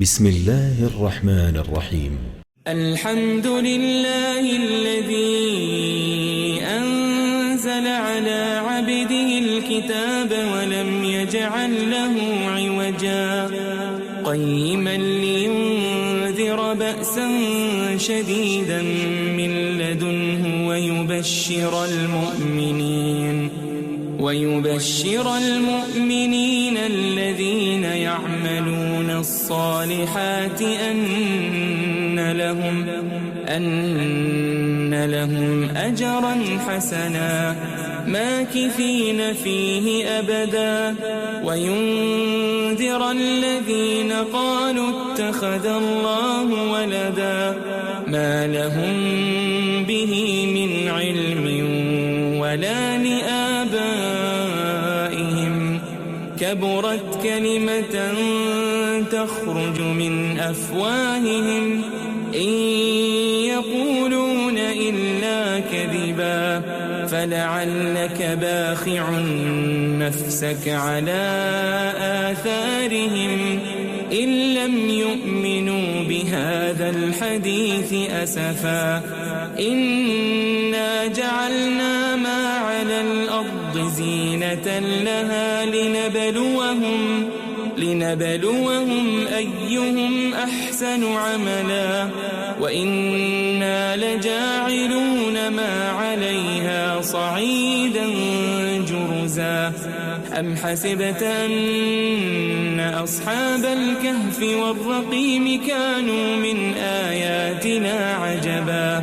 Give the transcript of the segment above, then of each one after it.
بسم الله الرحمن الرحيم. الحمد لله الذي أنزل على عبده الكتاب ولم يجعل له عوجا قيما لينذر بأسا شديدا من لدنه ويبشر المؤمنين الذين يعملون الصالحات أن لهم أجرا حسنا ماكثين فيه أبدا وينذر الذين قالوا اتخذ الله ولدا ما لهم به من علم ولا لآبائهم كبرت كلمة تخرج من أفواههم إن يقولون إلا كذبا فلعلك باخع نفسك على آثارهم إن لم يؤمنوا بهذا الحديث أسفا إنا جعلنا ما على الأرض زينة لها لنبلوهم أيهم أحسن عملا وإنا لجاعلون ما عليها صعيدا جرزا أم حسبت أن أصحاب الكهف والرقيم كانوا من آياتنا عجبا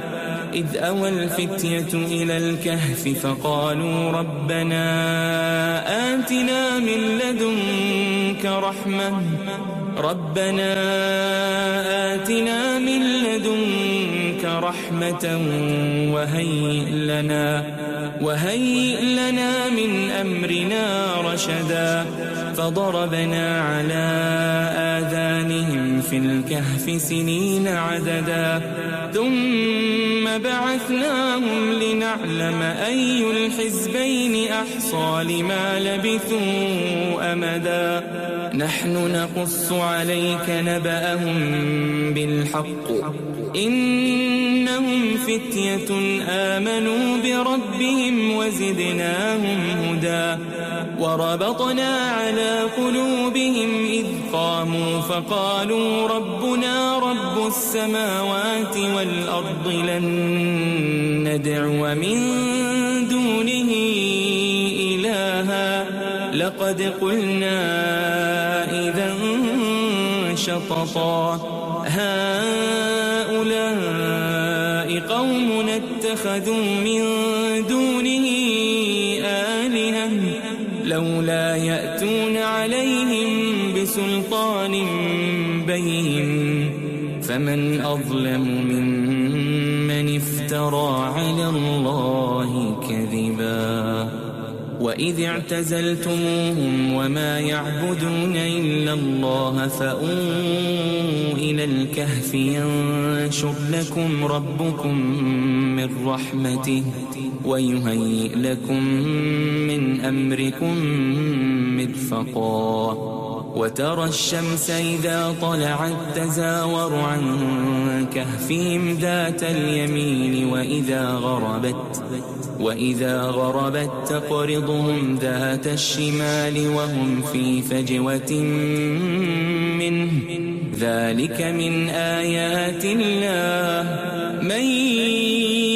إذ أوى الفتية إلى الكهف فقالوا ربنا آتنا من لدنك رحمة وهيئ لنا من أمرنا رشدا فضربنا على آذانهم في الكهف سنين عددا ثم بعثناهم لنعلم أي الحزبين أحصى لما لبثوا أمدا نحن نقص عليك نبأهم بالحق إنهم فتية آمنوا بربهم وزدناهم هدى وربطنا على قلوبهم إذ قاموا فقالوا ربنا رب السماوات والأرض لن ندعو من دونه إلها لقد قلنا إذا شططا هؤلاء قوم اتخذوا من دونه آلهة لولا يأتون عليهم بسلطان بين فمن أظلم ممن افترى على الله كذبا وإذ اعتزلتموهم وما يعبدون إلا الله فأووا إلى الكهف ينشر لكم ربكم من رحمته ويهيئ لكم من أمركم مرفقا وترى الشمس إذا طلعت تزاور عن كهفهم ذات اليمين وإذا غربت تقرضهم ذات الشمال وهم في فجوة منه ذلك من آيات الله من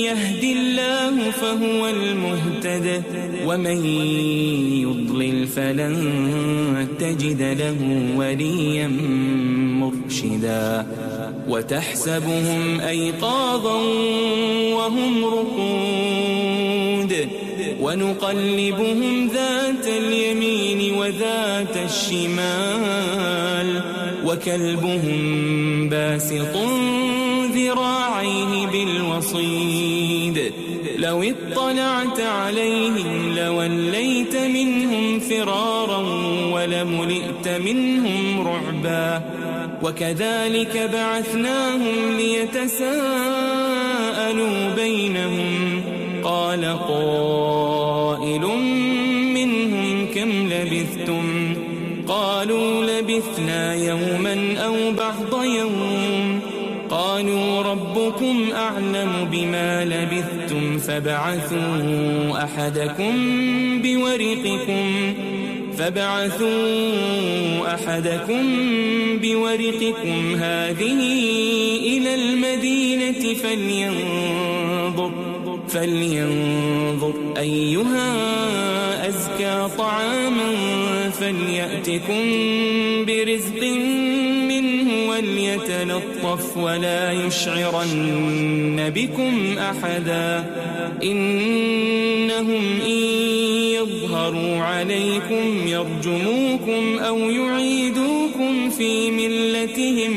يهد الله فهو المهتد ومن يضلل فلن تجد له وليا مرشدا وتحسبهم أيقاظا وهم رقود ونقلبهم ذات اليمين وذات الشمال وكلبهم باسط ذراعيه بالوصيد لو اطلعت عليهم لوليت منهم فرارا ولملئت منهم رعبا وكذلك بعثناهم ليتساءلوا بينهم قال قائل منهم كم لبثتم قالوا لبثنا يوما أو بعض يوم قالوا ربكم أعلم بما لبثتم فابعثوا أحدكم بورقكم هذه إلى المدينة فلينظر أيها أزكى طعاما فليأتكم برزق منه وليتلطف ولا يشعرن بكم أحدا إنهم إن يظهروا عليكم يرجموكم أو يعيدوكم في ملتهم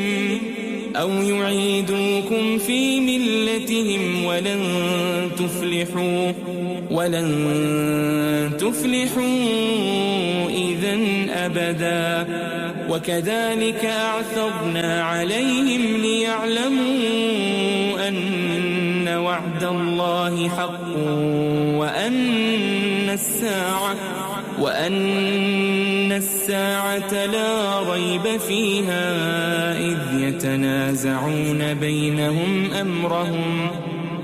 ولن تفلحوا إذن أبدا وكذلك أعثرنا عليهم ليعلموا أن وعد الله حق وأن الساعة لا ريب فيها إذ يتنازعون بينهم أمرهم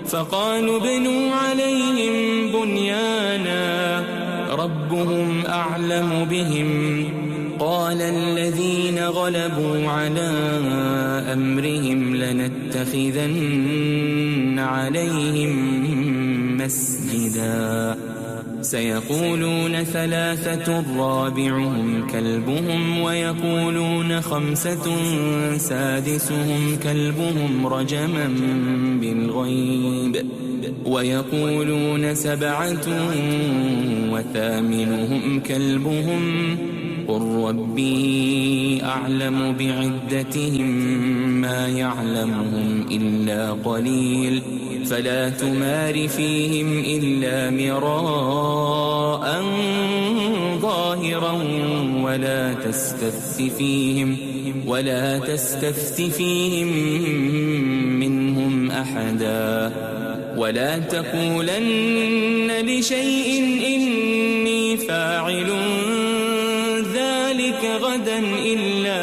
فقالوا ابنوا عليهم بنيانا ربهم أعلم بهم قال الذين غلبوا على أمرهم لنتخذن عليهم مسجدا سيقولون 3 رابعهم كلبهم ويقولون 5 سادسهم كلبهم رجما بالغيب ويقولون 7 وثامنهم كلبهم قل ربي أعلم بعدتهم ما يعلمهم إلا قليل فلا تمار فيهم إلا مراء ظاهرا ولا تستفت فيهم منهم أحدا ولا تقولن لشيء إني فاعل ذلك غدا إلا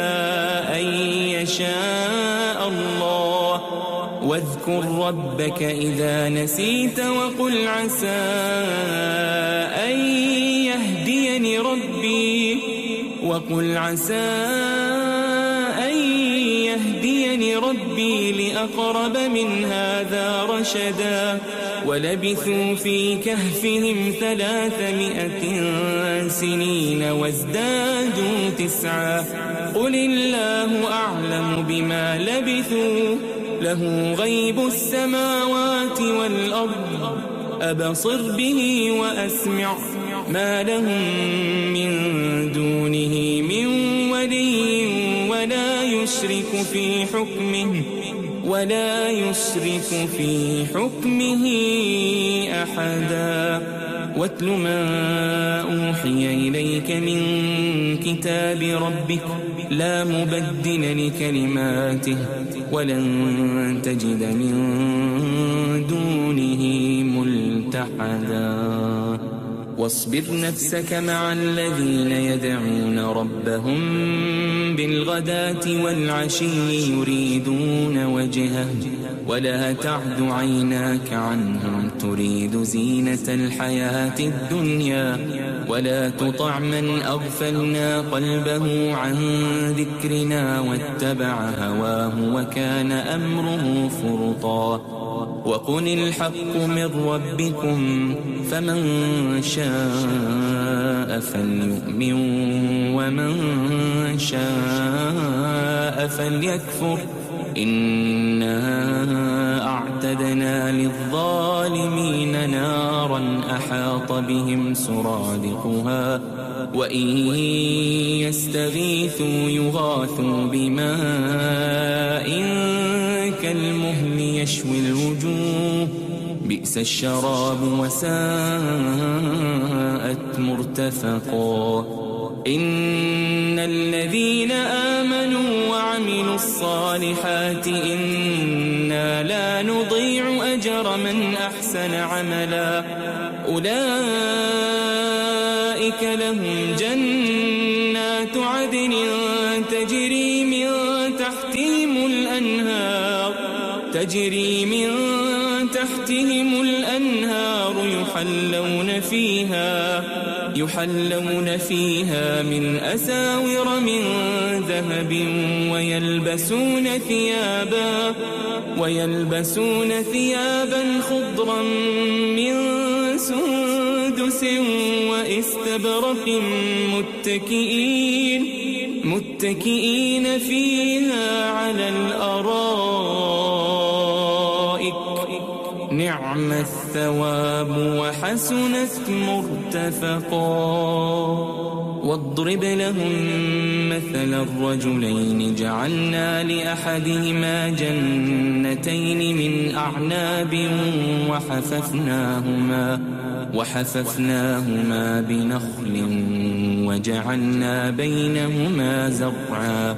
أن يشاء الله واذكر ربك إذا نسيت وقل عسى أن يهديني ربي لأقرب من هذا رشدا ولبثوا في كهفهم 300 سنين وازدادوا 9 قل الله أعلم بما لبثوا له غيب السماوات والأرض أبصر به وأسمع ما لهم من دونه من ولي ولا يشرك في حكمه أحدا واتل ما أوحي إليك من كتاب ربك لا مبدل لكلماته ولن تجد من دونه ملتحدا واصبر نفسك مع الذين يدعون ربهم بالغداة والعشي يريدون وجهه ولا تعد عيناك عنهم تريد زينة الحياة الدنيا ولا تطع من أغفلنا قلبه عن ذكرنا واتبع هواه وكان أمره فرطا وقل الحق من ربكم فمن شاء فليؤمن ومن شاء فليكفر إنا أعتدنا للظالمين نارا أحاط بهم سرادقها وإن يستغيثوا يغاثوا بماء كالمهل يشوي الوجوه بئس الشراب وساءت مرتفقا إن الذين آمنوا وعملوا الصالحات إنا لا نضيع أجر من أحسن عملا أولئك لهم جنات عدن تجري من تحتهم الأنهار يحلون فيها من أساور من ذهب ويلبسون ثيابا خضرا من سندس وإستبرق متكئين فيها على الأرائك نعم الثواب وحسنت مرتفقا. واضرب لهم مثل الرجلين جعلنا لأحدهما جنتين من أعناب وحففناهما بنخل وجعلنا بينهما زرعا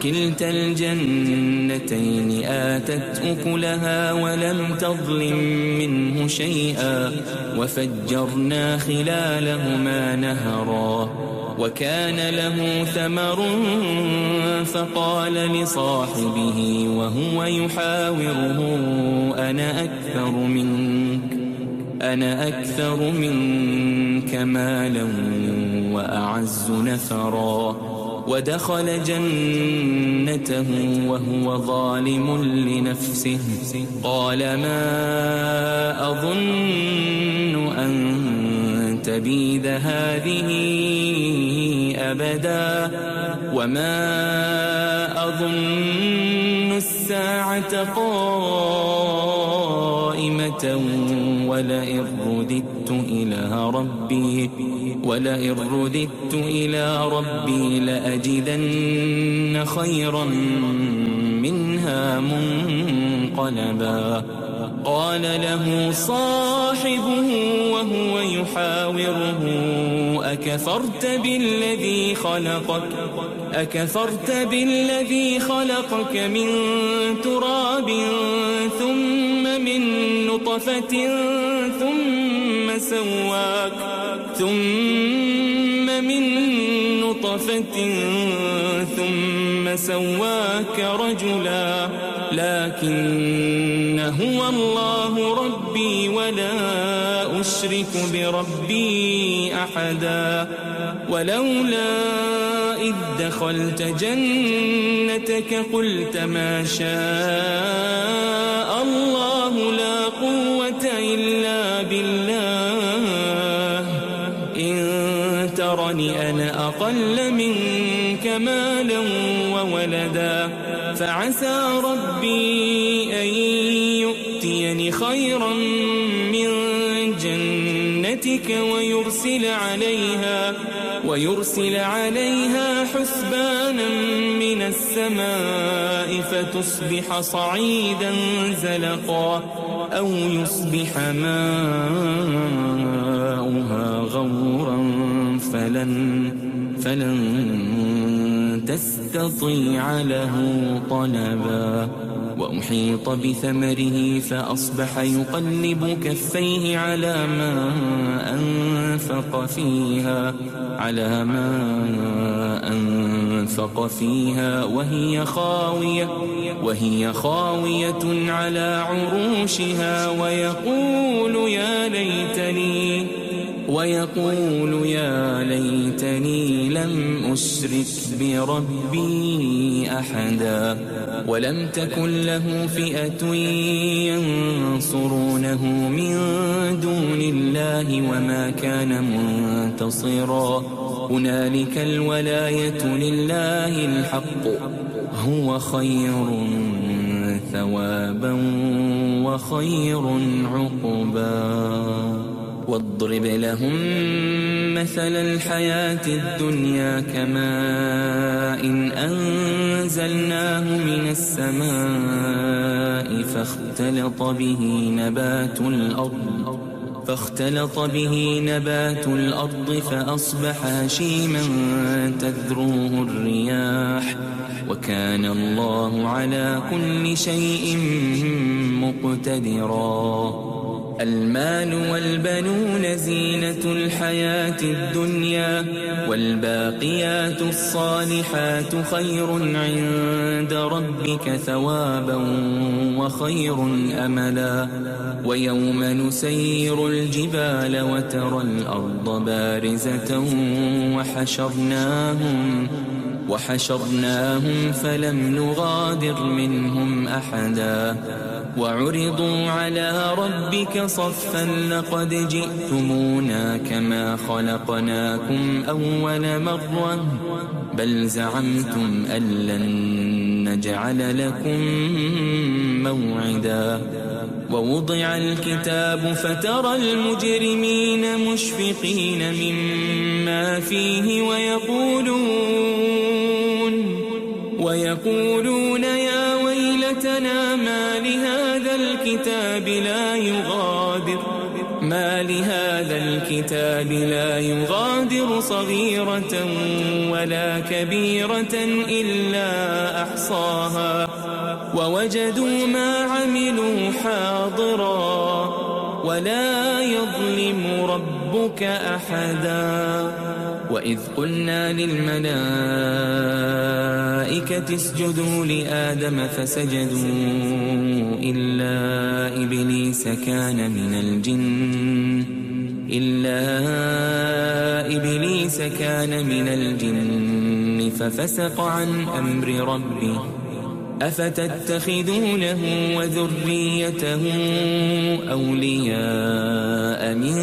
كلتا الجنتين آتت أكلها ولم تظلم منه شيئا وفجرنا خلالهما نهرا وكان له ثمر فقال لصاحبه وهو يحاوره أنا أكثر منك مالا وأعز نفرا ودخل جنته وهو ظالم لنفسه قال ما أظن أن تبيد هذه أبدا وما أظن الساعة قائمة ولئن رددت إلى ربي لأجدن خيرا منها منقلبا. قال له صاحبه وهو يحاوره أكفرت بالذي خلقك من تراب ثم من نطفة ثم سواك رجلا لكن هو الله ربي ولا أشرك بربي أحدا. ولولا إذ دخلت جنتك قلت ما شاء الله لا قوة إلا بالله إن ترني أنا أقل منك مالا وولدا فعسى ربي أن يؤتيني خيرا من جنتك ويرسل عليها حسبانا من السماء فتصبح صعيدا زلقا أو يصبح ماؤها غورا فلن تستطيع له طلبا. وأحيط بثمره فأصبح يقلب كفيه على ما أنفق فيها وهي خاوية على عروشها ويقول يا ليتني لم أشرك بربي أحدا. ولم تكن له فئة ينصرونه من دون الله وما كان منتصرا. هنالك الولاية لله الحق هو خير ثوابا وخير عقبا. واضرب لهم مثل الحياة الدنيا كماء أنزلناه من السماء فاختلط به نبات الأرض فأصبح هشيما تذروه الرياح وكان الله على كل شيء مقتدرا. المال والبنون زينة الحياة الدنيا والباقيات الصالحات خير عند ربك ثوابا وخير أملا ويوم نسير الجبال وترى الأرض بارزة وحشرناهم فلم نغادر منهم أحدا وعرضوا على ربك صفا لقد جئتمونا كما خلقناكم أول مرة بل زعمتم أن لن نجعل لكم موعدا ووضع الكتاب فترى المجرمين مشفقين مما فيه ويقولون يا ويلتنا ما لهذا الكتاب لا يغادر صغيرة ولا كبيرة إلا أحصاها ووجدوا ما عملوا حاضرا ولا يظلم ربك أحدا وإذ قلنا للملائكة اسجدوا لآدم فسجدوا إلا إبليس كان من الجن ففسق عن أمر ربه أفتتخذونه وذريته أولياء من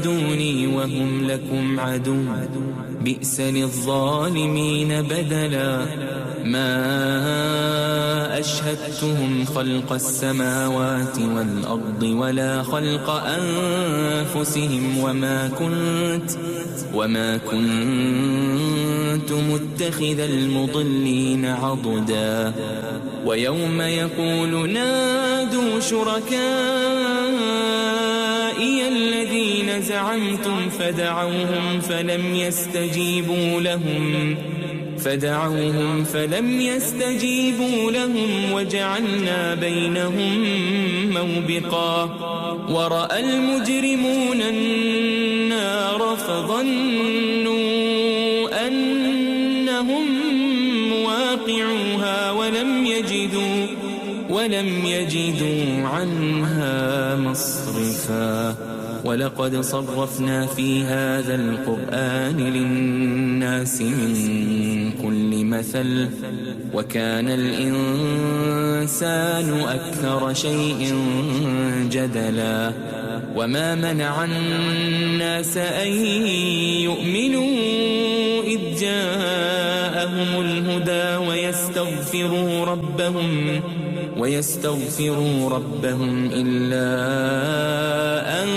دوني وهم لكم عدو بئس للظالمين بدلا ما أشهدتهم خلق السماوات والأرض ولا خلق أنفسهم وما كنت متخذ المضلين عضدا ويوم يقول نادوا شركائي الذين زعمتم فدعوهم فلم يستجيبوا لهم وجعلنا بينهم موبقا ورأى المجرمون النار فظنوا أنهم مواقعوها ولم يجدوا عنها مصرفا ولقد صرفنا في هذا القرآن للناس من كل مثل وكان الإنسان أكثر شيء جدلا وما منع الناس أن يؤمنوا إذ جاءهم الهدى ويستغفروا ربهم إلا أن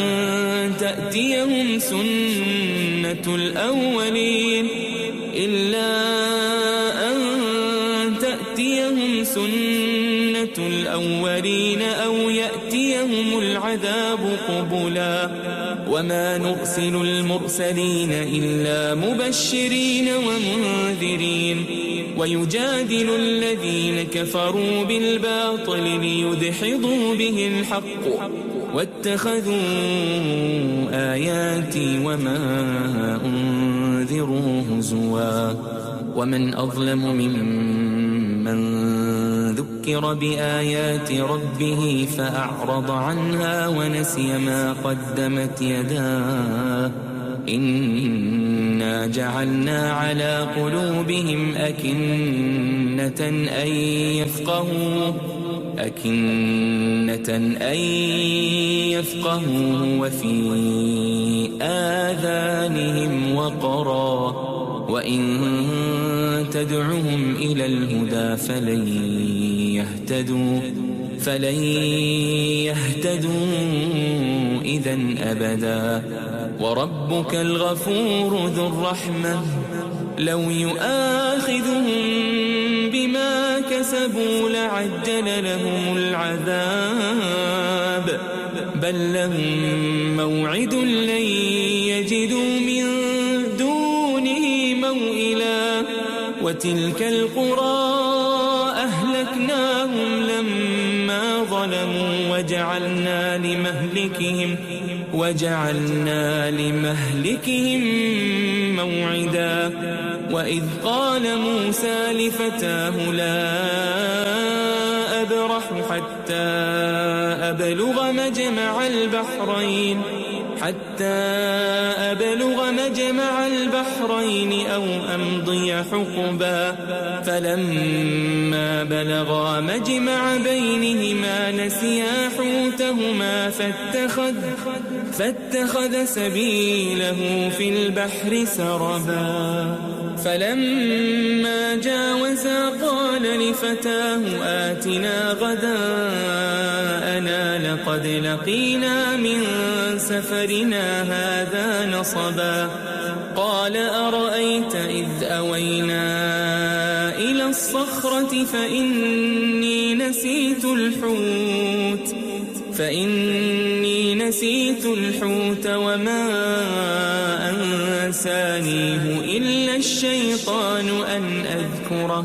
تأتيهم سنة الأولين أو يأتيهم العذاب قبلا وما نرسل المرسلين إلا مبشرين ومنذرين ويجادل الذين كفروا بالباطل ليدحضوا به الحق واتخذوا آياتي وما أنذروا هزوا ومن أظلم ممن ذكر بآيات ربه فأعرض عنها ونسي ما قدمت يداه إنا جعلنا على قلوبهم أكنة أن يفقهوا وفي آذانهم وقرا وإن تدعهم إلى الهدى فلن يهتدوا إذن أبدا وربك الغفور ذو الرحمة لو يؤاخذهم بما كسبوا لعجل لهم العذاب بل لهم موعد لن يجدوا من دونه موئلا وتلك القرى أهلكناهم لما ظلموا وجعلنا لمهلكهم موعدا. وإذ قال موسى لفتاه لا أبرح حتى أبلغ مجمع البحرين أو أمضي حقبا. فلما بلغا مجمع بينهما نسيا حوتهما فاتخذ سبيله في البحر سربا. فلما جاوزا قال لفتاه آتنا غداءنا لقد لقينا من سفرنا هذا نصبا. قال أرأيت إذ أوينا إلى الصخرة فإني نسيت الحوت وما أنسانيه إلا الشيطان أن أذكره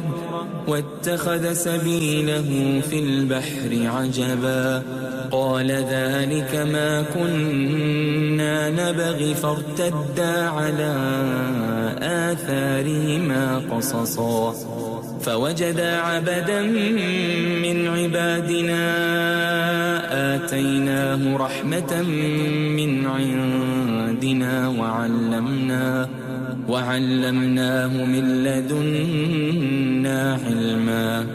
واتخذ سبيله في البحر عجبا. قال ذلك ما كنا نبغي فارتدا على آثارهما قصصا. فوجدا عبدا من عبادنا آتيناه رحمة من عندنا وعلمناه من لدنا علما.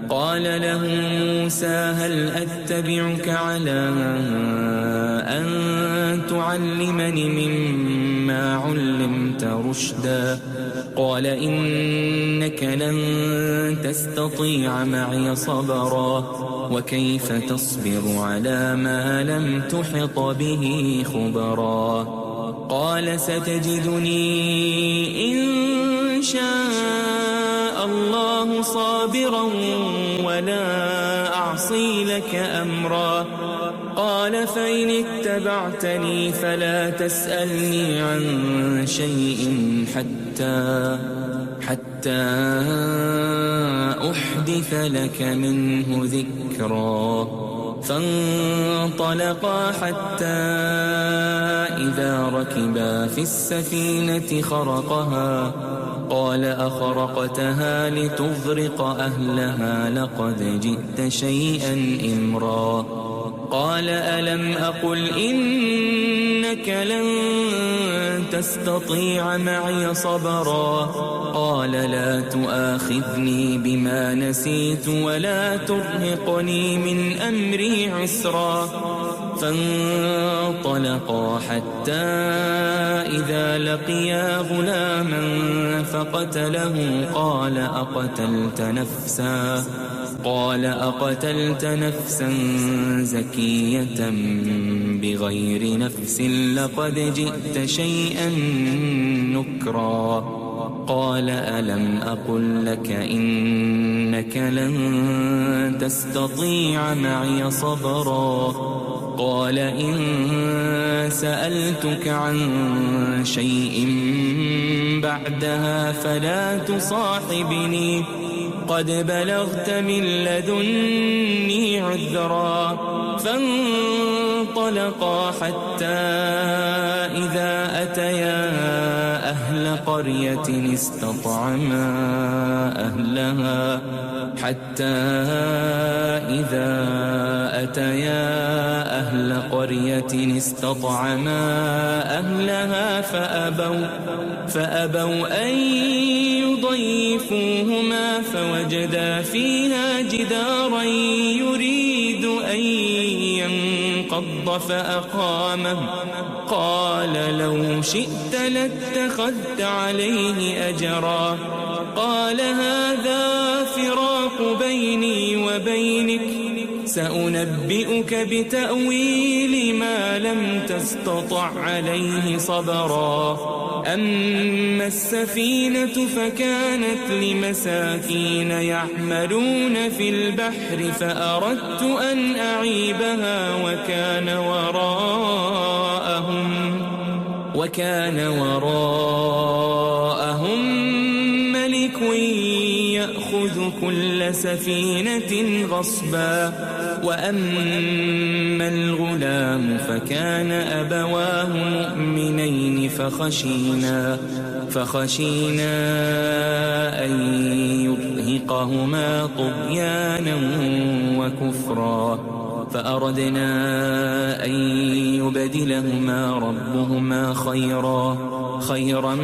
قال له موسى هل أتبعك على أن تعلمني مما علمت رشدا. قال إنك لن تستطيع معي صبرا وكيف تصبر على ما لم تحط به خبرا. قال ستجدني إن شاء الله صابرا ولا أعصي لك أمرا. قال فإن اتبعتني فلا تسألني عن شيء حتى أحدث لك منه ذكرا. فانطلقا حتى إذا ركبا في السفينة خرقها قال أخرقتها لتغرق أهلها لقد جئت شيئا إمرا. قال ألم أقل إنك لن تستطيع معي صبرا. قال لا تؤاخذني بما نسيت ولا ترهقني من أمري عسرا. فانطلقا حتى إذا لقيا غلاما فقتله. قال أقتلت نفسا زكية بغير نفس لقد جئت شيئا نكرا. قال ألم أقل لك إنك لن تستطيع معي صبرا. قال إن سألتك عن شيء بعدها فلا تصاحبني قد بلغت من لدني عذرا. فانطلقا حتى إذا أتيا أهل قرية استطعما أهلها فأبوا أن يضيفوهما فوجدا فيها جدارا يريد أن ينقض فأقامه. قال لو شئت لاتخذت عليه أجرا. قال هذا فراق بيني وبينك سأنبئك بتأويل ما لم تستطع عليه صبرا. أما السفينة فكانت لمساكين يعملون في البحر فأردت أن أعيبها وكان وراءهم ملك يأخذ كل سفينة غصبا وأما الغلام فكان أبواه مؤمنين فخشينا أن يرهقهما طغيانا وكفرا فأردنا أن يبدلهما ربهما خيرا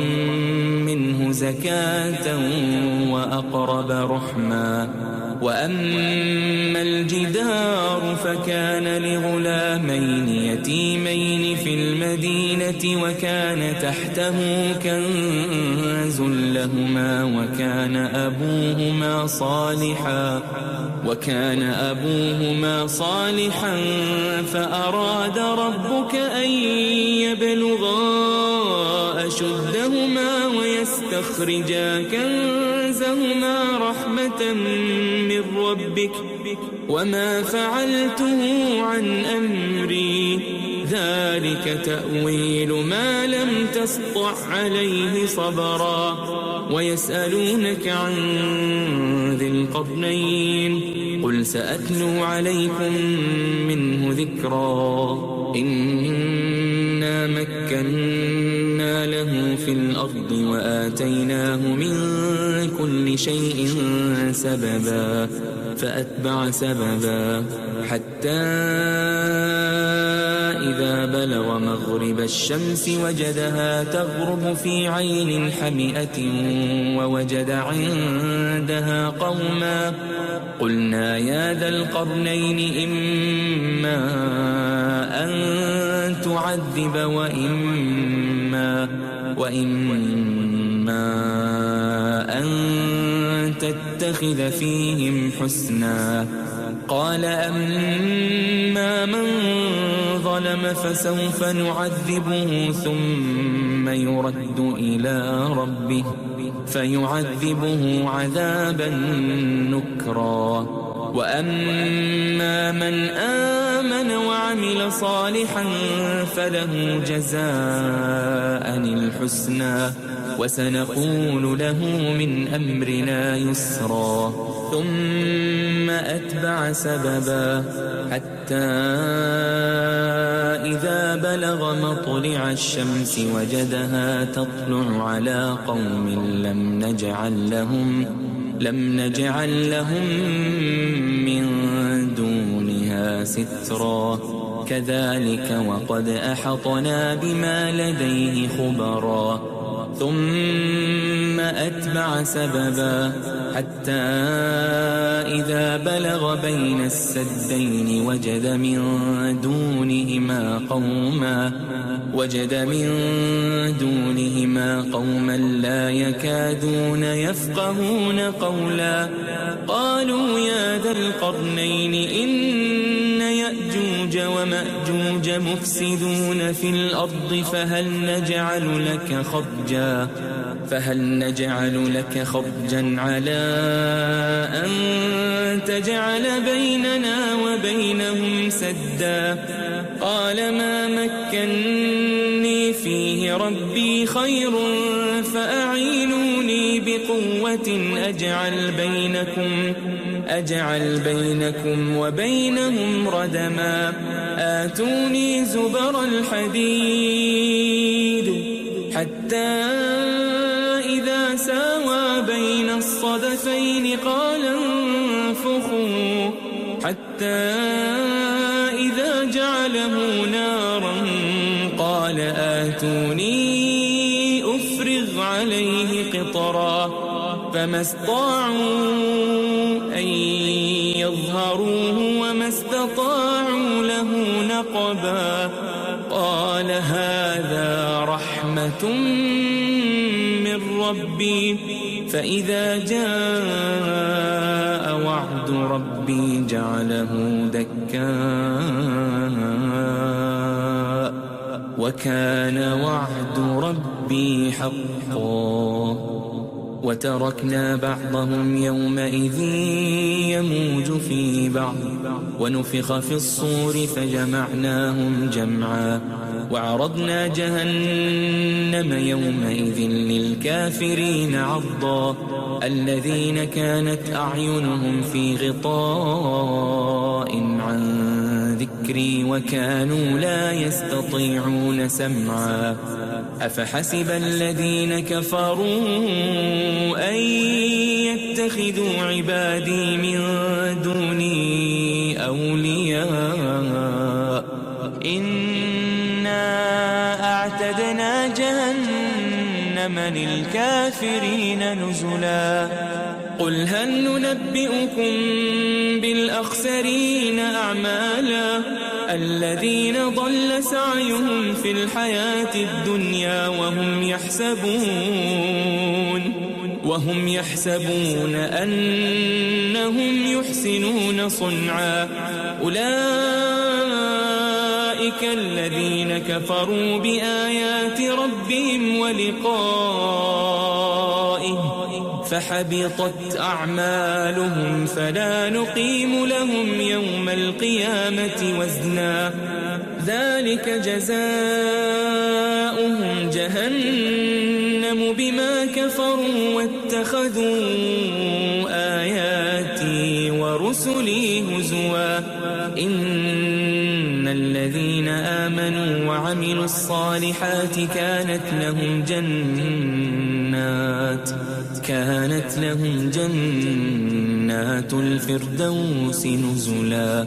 منه زكاة وأقرب رحما وأما الجدار فكان لغلامين يتيمين في المدينة وكان تحته كنز لهما وكان أبوهما صالحا فأراد ربك أن يبلغا أشدهما ويستخرجا كنزهما رحمة من ربك وما فعلته عن أمري ذلك تأويل ما لم تسطع عليه صبرا ويسألونك عن ذي القرنين قل سأتلو عليكم منه ذكرا إنا مكنا له في الأرض وآتيناه من كل شيء سببا فأتبع سببا حتى إذا بلغ مغرب الشمس وجدها تغرب في عين حمئة ووجد عندها قوما قلنا يا ذا القرنين إما أن تعذب وإما أن تتخذ فيهم حسنا قال أما من ظلم فسوف نعذبه ثم يرد إلى ربه فيعذبه عذابا نكرا وأما من آمن وعمل صالحا فله جزاء الحسنى وسنقول له من أمرنا يسرا ثم أتبع سببا حتى إذا بلغ مطلع الشمس وجدها تطلع على قوم لم نجعل لهم من دونها سترا كذلك وقد أحطنا بما لديه خبرا ثم أتبع سببا حتى إذا بلغ بين السدين وجد من دونهما قوما لا يكادون يفقهون قولا قالوا يا ذا القرنين إن يأجوج ومأجوج مفسدون في الأرض فهل نجعل لك خرجا على أن تجعل بيننا وبينهم سدا قال ما مكني فيه ربي خير فأعينوني بقوة أجعل بينكم وبينهم ردما آتوني زبر الحديد حتى إذا ساوى بين الصدفين قال انفخوا حتى إذا جعله نارا قال آتوني أفرغ عليه قطرا فما استطاعوا أن يظهروه وما استطاعوا له نقبا قال هذا رحمة من ربي فإذا جاء وعد ربي جعله دكاء وكان وعد ربي حقا وتركنا بعضهم يومئذ يموج في بعض ونفخ في الصور فجمعناهم جمعا وعرضنا جهنم يومئذ للكافرين عرضا الذين كانت أعينهم في غطاء عن ذكري وكانوا لا يستطيعون سمعا أفحسب الذين كفروا أن يتخذوا عبادي من دوني أولياء إنا أعتدنا جهنم للكافرين نزلا قل هل ننبئكم بالأخسرين أعمالا الذين ضل سعيهم في الحياة الدنيا وهم يحسبون أنهم يحسنون صنعا أولئك الذين كفروا بآيات ربهم ولقائه فحبطت أعمالهم فلا نقيم لهم يوم القيامة وزنا ذلك جزاؤهم جهنم بما كفروا واتخذوا آياتي ورسلي هزوا إن الذين آمنوا وعملوا الصالحات كانت لهم جنات الفردوس نزلا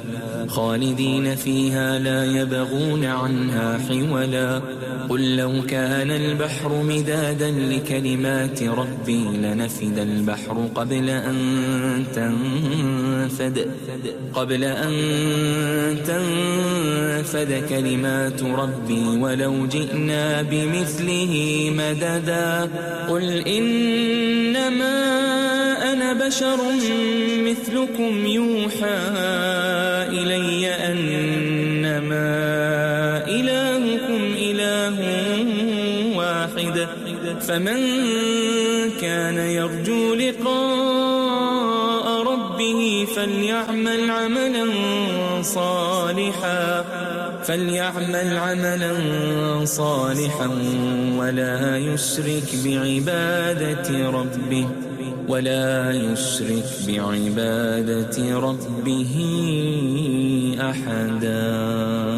خالدين فيها لا يبغون عنها حولا قل لو كان البحر مدادا لكلمات ربي لنفد البحر قبل أن تنفد كلمات ربي ولو جئنا بمثله مددا قل إنما أنا بشر مثلكم يوحى إلي أنما إلهكم إله واحد فمن كان يرجو لقاء ربه فليعمل عملا صالحا ولا يشرك بعبادة ربه أحدا.